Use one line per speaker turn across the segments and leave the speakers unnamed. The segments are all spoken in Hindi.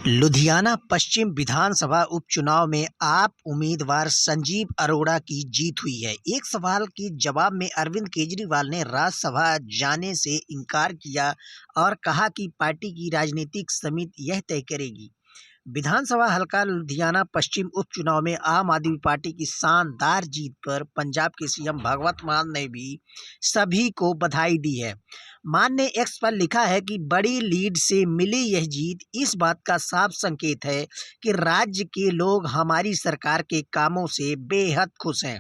लुधियाना पश्चिम विधानसभा उपचुनाव में आप उम्मीदवार संजीव अरोड़ा की जीत हुई है। एक सवाल के जवाब में अरविंद केजरीवाल ने राज्यसभा जाने से इनकार किया और कहा कि पार्टी की राजनीतिक समिति यह तय करेगी। विधानसभा हल्का लुधियाना पश्चिम उपचुनाव में आम आदमी पार्टी की शानदार जीत पर पंजाब के सीएम भगवंत मान ने भी सभी को बधाई दी है। मान ने एक्स पर लिखा है कि बड़ी लीड से मिली यह जीत इस बात का साफ संकेत है कि राज्य के लोग हमारी सरकार के कामों से बेहद खुश हैं।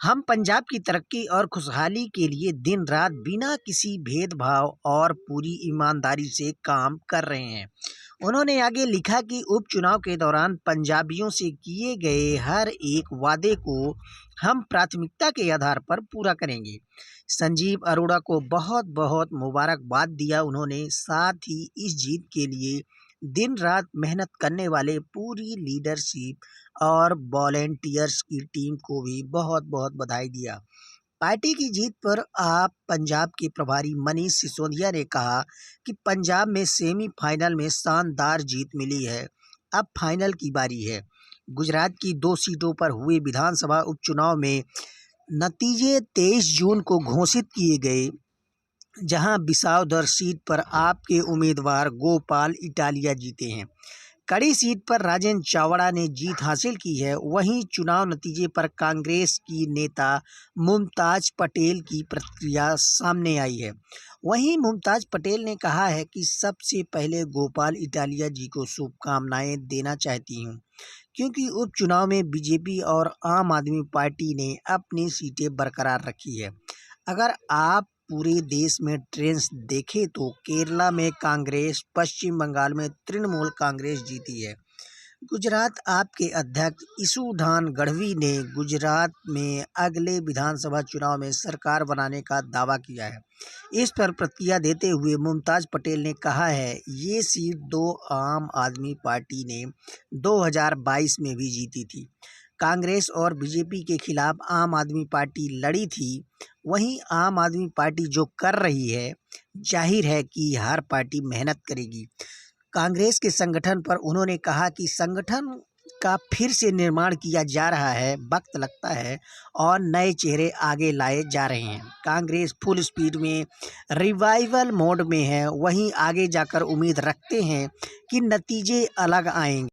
हम पंजाब की तरक्की और खुशहाली के लिए दिन रात बिना किसी भेदभाव और पूरी ईमानदारी से काम कर रहे हैं। उन्होंने आगे लिखा कि उपचुनाव के दौरान पंजाबियों से किए गए हर एक वादे को हम प्राथमिकता के आधार पर पूरा करेंगे। संजीव अरोड़ा को बहुत बहुत मुबारकबाद दिया उन्होंने, साथ ही इस जीत के लिए दिन रात मेहनत करने वाले पूरी लीडरशिप और वॉलेंटियर्स की टीम को भी बहुत बहुत बधाई दिया। पार्टी की जीत पर आप पंजाब के प्रभारी मनीष सिसोदिया ने कहा कि पंजाब में सेमीफाइनल में शानदार जीत मिली है, अब फाइनल की बारी है। गुजरात की 2 सीटों पर हुए विधानसभा उपचुनाव में नतीजे 23 जून को घोषित किए गए, जहां बिसावदर सीट पर आपके उम्मीदवार गोपाल इटालिया जीते हैं। कड़ी सीट पर राजेंद्र चावड़ा ने जीत हासिल की है। वहीं चुनाव नतीजे पर कांग्रेस की नेता मुमताज पटेल की प्रतिक्रिया सामने आई है। वहीं मुमताज पटेल ने कहा है कि सबसे पहले गोपाल इटालिया जी को शुभकामनाएं देना चाहती हूं, क्योंकि उपचुनाव में बीजेपी और आम आदमी पार्टी ने अपनी सीटें बरकरार रखी है। अगर आप पूरे देश में ट्रेंड्स देखें तो केरला में कांग्रेस, पश्चिम बंगाल में तृणमूल कांग्रेस जीती है। गुजरात आपके अध्यक्ष ईसुदान गढ़वी ने गुजरात में अगले विधानसभा चुनाव में सरकार बनाने का दावा किया है। इस पर प्रतिक्रिया देते हुए मुमताज पटेल ने कहा है, ये सीट 2 आम आदमी पार्टी ने 2022 में भी जीती थी। कांग्रेस और बीजेपी के खिलाफ आम आदमी पार्टी लड़ी थी। वहीं आम आदमी पार्टी जो कर रही है, जाहिर है कि हर पार्टी मेहनत करेगी। कांग्रेस के संगठन पर उन्होंने कहा कि संगठन का फिर से निर्माण किया जा रहा है, वक्त लगता है और नए चेहरे आगे लाए जा रहे हैं। कांग्रेस फुल स्पीड में रिवाइवल मोड में है। वहीं आगे जाकर उम्मीद रखते हैं कि नतीजे अलग आएंगे।